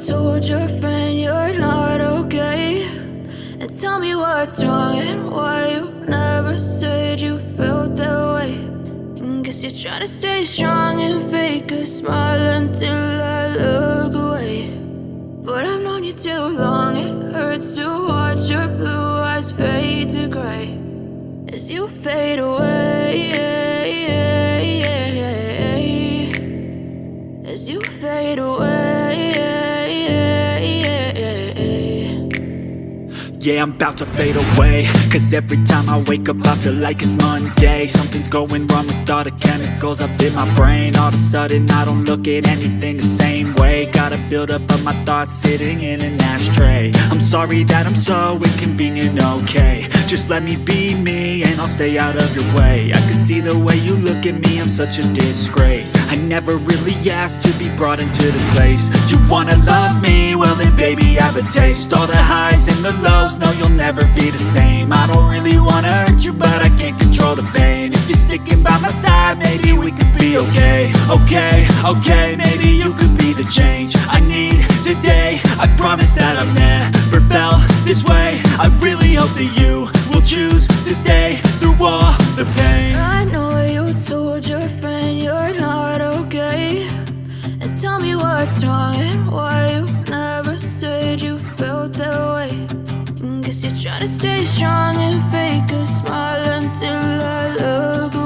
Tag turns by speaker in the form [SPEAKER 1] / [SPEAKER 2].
[SPEAKER 1] told your friend you're not okay? And tell me what's wrong and why you never said you felt that way. And guess you're trying to stay strong and fake a smile until I look away. But I've known you too long, it hurts to watch your blue eyes fade to gray as you fade away, as you fade away.
[SPEAKER 2] Yeah, I'm about to fade away, cause every time I wake up I feel like it's Monday. Something's going wrong with all the chemicals up in my brain. All of a sudden I don't look at anything the same way. Got a buildup of my thoughts sitting in an ashtray. I'm sorry that I'm so inconvenient, okay? Just let me be me and I'll stay out of your way. I can see the way you look at me, I'm such a disgrace. I never really asked to be brought into this place. You wanna love me? Well then baby I have a taste. All the highs and the lows, no you'll never be the same. I don't really wanna hurt you but I can't control the pain. If you're sticking by my side maybe we could be okay. Okay, maybe you could be the change I need today. I promise that I've never felt this way. I really hope that you will choose to stay through all the pain.
[SPEAKER 1] I know you told your friend you're not okay. And tell me what's wrong and why you never said you felt that way. And guess you're trying to stay strong and fake a smile until I look away.